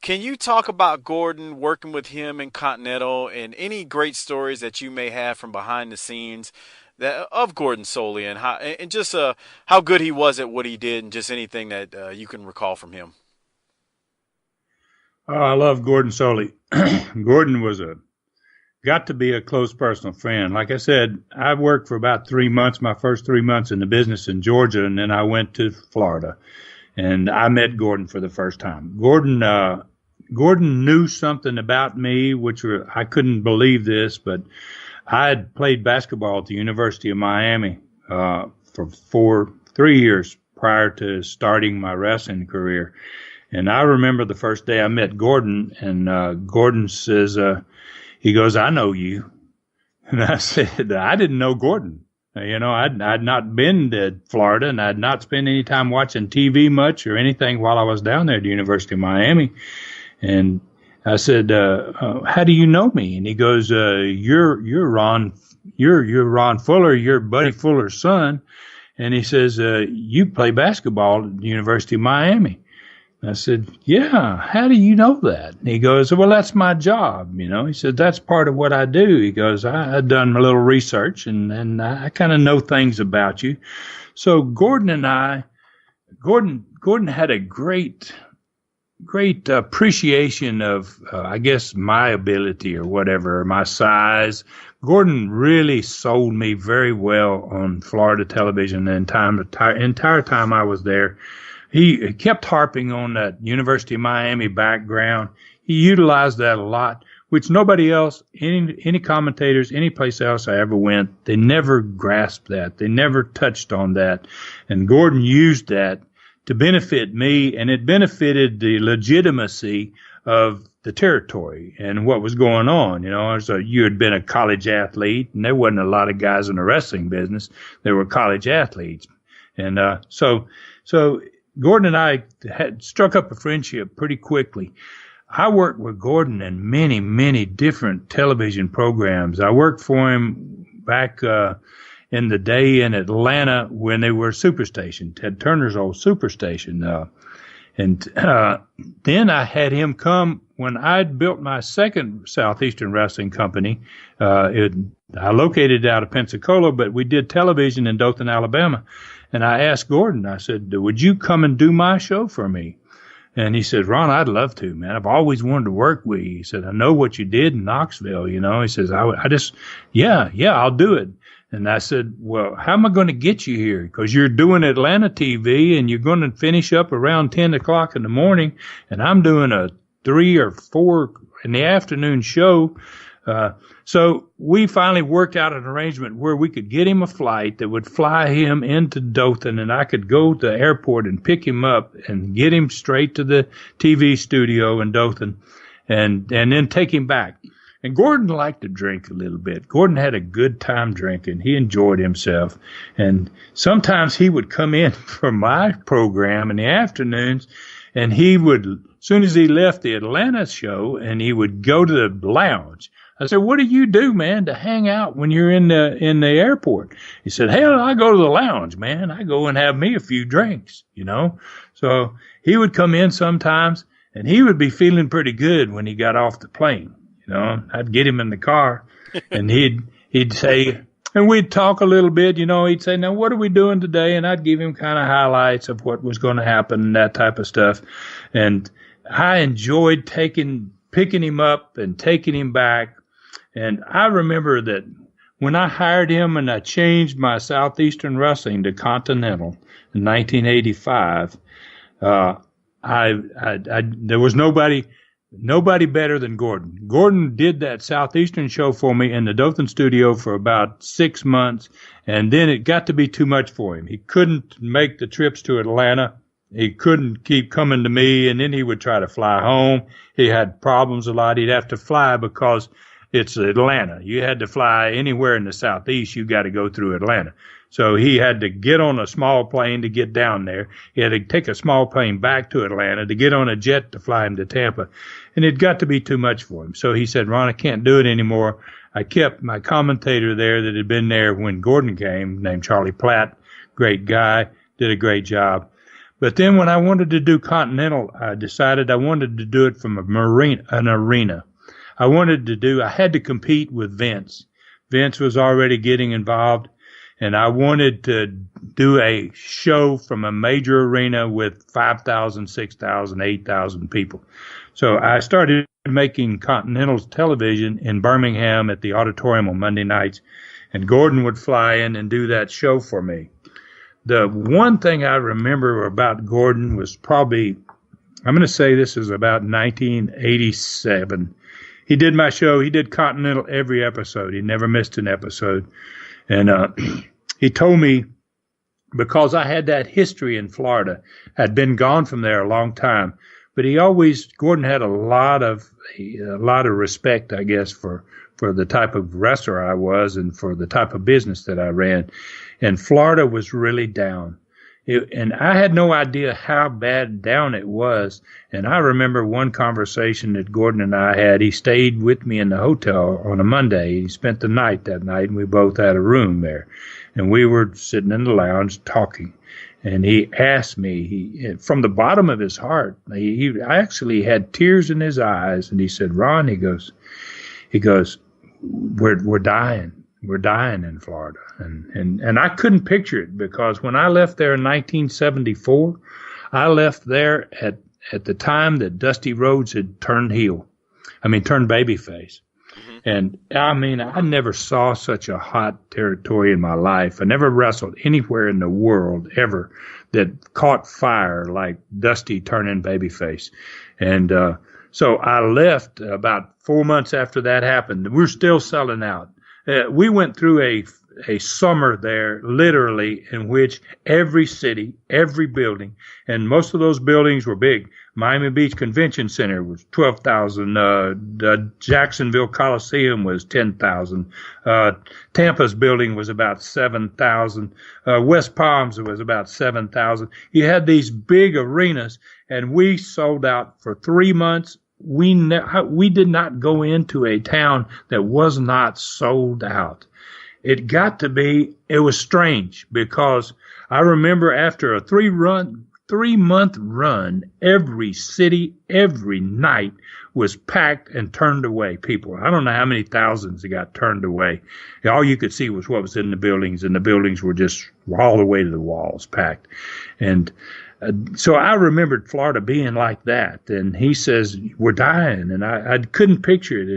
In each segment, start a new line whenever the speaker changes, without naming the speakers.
Can you talk about Gordon, working with him in Continental, and any great stories that you may have from behind the scenes that of Gordon Solie, and just how good he was at what he did, and just anything that you can recall from him?
Oh, I love Gordon Solie. Gordon was a got to be a close personal friend. Like I said, I worked for about 3 months, my first 3 months in the business in Georgia, and then I went to Florida, and I met Gordon for the first time. Gordon knew something about me, I couldn't believe this, but I had played basketball at the University of Miami for 3 years prior to starting my wrestling career. And I remember the first day I met Gordon, and Gordon says, he goes, "I know you." And I said, "I didn't know Gordon. I'd not been to Florida, and I'd not spent any time watching TV much or anything while I was down there at the University of Miami." And I said, "How do you know me?" And he goes, "You're Ron Fuller, you're Buddy Fuller's son." And he says, "You play basketball at the University of Miami." I said, "Yeah, how do you know that?" And he goes, "Well, that's my job." He said, "That's part of what I do." He goes, I've done a little research, and I kind of know things about you. So Gordon had a great appreciation of, I guess, my ability or whatever, my size. Gordon really sold me very well on Florida television the entire time I was there. He kept harping on that University of Miami background. He utilized that a lot, which nobody else, any commentators, any place else I ever went, they never grasped that. They never touched on that. And Gordon used that to benefit me, and it benefited the legitimacy of the territory and what was going on. So you had been a college athlete, and there wasn't a lot of guys in the wrestling business. There were college athletes. And so Gordon and I had struck up a friendship pretty quickly. I worked with Gordon in many, many different television programs. I worked for him back in the day in Atlanta when they were Superstation, Ted Turner's old Superstation. Then I had him come when I'd built my second Southeastern Wrestling Company. I located it out of Pensacola, but we did television in Dothan, Alabama. And I asked Gordon, I said, "Would you come and do my show for me?" And he said, "Ron, I'd love to, man. I've always wanted to work with you." He said, "I know what you did in Knoxville, He says, yeah, I'll do it." And I said, "Well, how am I going to get you here? Because you're doing Atlanta TV, and you're going to finish up around 10 o'clock in the morning, and I'm doing a 3 or 4 in the afternoon show." So we finally worked out an arrangement where we could get him a flight that would fly him into Dothan, and I could go to the airport and pick him up and get him straight to the TV studio in Dothan, and then take him back. And Gordon liked to drink a little bit. Gordon had a good time drinking. He enjoyed himself. And sometimes he would come in for my program in the afternoons, and he would, as soon as he left the Atlanta show, and he would go to the lounge. I said, "What do you do, man, to hang out when you're in the airport?" He said, "Hell, I go to the lounge, man. I go and have me a few drinks, So he would come in sometimes, and he would be feeling pretty good when he got off the plane. I'd get him in the car, and he'd say, and we'd talk a little bit. He'd say, "Now, what are we doing today?" And I'd give him kind of highlights of what was going to happen and that type of stuff. And I enjoyed picking him up and taking him back. And I remember that when I hired him and I changed my Southeastern Wrestling to Continental in 1985, there was nobody better than Gordon. Gordon did that Southeastern show for me in the Dothan studio for about 6 months, and then it got to be too much for him. He couldn't make the trips to Atlanta. He couldn't keep coming to me, and then he would try to fly home. He had problems a lot. He'd have to fly because it's Atlanta. You had to fly anywhere in the Southeast. You got to go through Atlanta. So he had to get on a small plane to get down there. He had to take a small plane back to Atlanta to get on a jet to fly him to Tampa. And it got to be too much for him. So he said, "Ron, I can't do it anymore." I kept my commentator there that had been there when Gordon came, named Charlie Platt. Great guy, did a great job. But then when I wanted to do Continental, I decided I wanted to do it from an arena. I had to compete with Vince. Vince was already getting involved, and I wanted to do a show from a major arena with 5,000, 6,000, 8,000 people. So I started making Continental television in Birmingham at the auditorium on Monday nights, and Gordon would fly in and do that show for me. The one thing I remember about Gordon was probably, I'm going to say this is about 1987. He did my show. He did Continental every episode. He never missed an episode. And he told me, because I had that history in Florida, I'd been gone from there a long time, but Gordon had a lot of respect, I guess, for the type of wrestler I was and for the type of business that I ran. And Florida was really down. And I had no idea how bad down it was. And I remember one conversation that Gordon and I had. He stayed with me in the hotel on a Monday. He spent the night that night, and we both had a room there. And we were sitting in the lounge talking. And he asked me, from the bottom of his heart, he actually had tears in his eyes. And he said, Ron, he goes, we're dying. We're dying in Florida. And I couldn't picture it, because when I left there in 1974, I left there at the time that Dusty Rhodes had turned babyface.
Mm-hmm.
And I mean, I never saw such a hot territory in my life. I never wrestled anywhere in the world ever that caught fire like Dusty turning babyface. And so I left about 4 months after that happened. We're still selling out. We went through a summer there, literally, in which every city, every building, and most of those buildings were big. Miami Beach Convention Center was 12,000. The Jacksonville Coliseum was 10,000. Tampa's building was about 7,000. West Palms was about 7,000. You had these big arenas, and we sold out for 3 months. We did not go into a town that was not sold out. It was strange, because I remember after a 3-month run, every city, every night was packed and turned away. People, I don't know how many thousands that got turned away. All you could see was what was in the buildings, and the buildings were just all the way to the walls packed. And so I remembered Florida being like that. And he says, we're dying. And I couldn't picture it.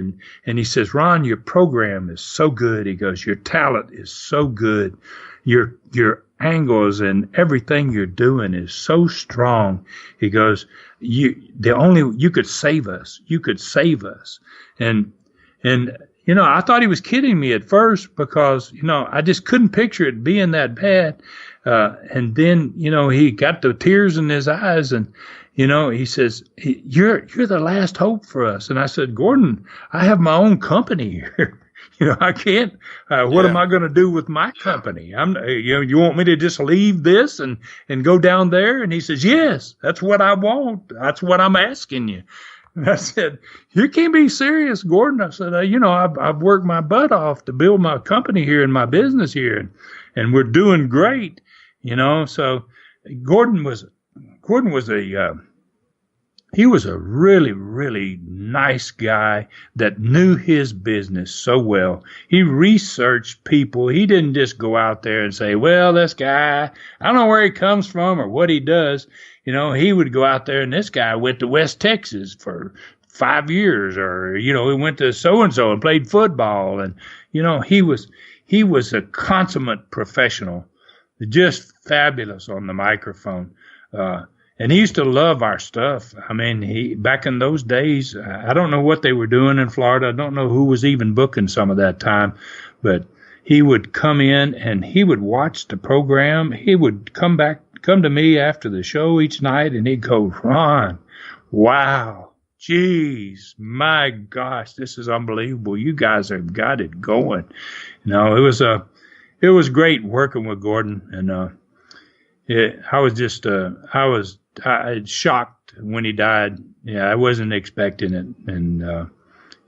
And he says, Ron, your program is so good. He goes, your talent is so good. Your angles and everything you're doing is so strong. He goes, you could save us. You could save us. And I thought he was kidding me at first, because, I just couldn't picture it being that bad. And then, he got the tears in his eyes, and, he says, you're the last hope for us. And I said, Gordon, I have my own company here. I can't, what am I going to do with my company? You want me to just leave this and go down there? And he says, yes, that's what I want. That's what I'm asking you. And I said, you can't be serious, Gordon. I said, I've worked my butt off to build my company here and my business here, and we're doing great. So Gordon was he was a really, really nice guy that knew his business so well. He researched people. He didn't just go out there and say, well, this guy, I don't know where he comes from or what he does. He would go out there, and this guy went to West Texas for 5 years, or, he went to so-and-so and played football. And, he was a consummate professional. Just fabulous on the microphone. And he used to love our stuff. I mean, back in those days, I don't know what they were doing in Florida. I don't know who was even booking some of that time, but he would come in and he would watch the program. He would come to me after the show each night, and he'd go, Ron, wow, geez, my gosh, this is unbelievable. You guys have got it going. It was great working with Gordon, and I was shocked when he died. Yeah, I wasn't expecting it, and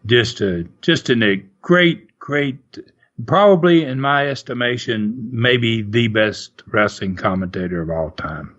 just a great, probably in my estimation, maybe the best wrestling commentator of all time.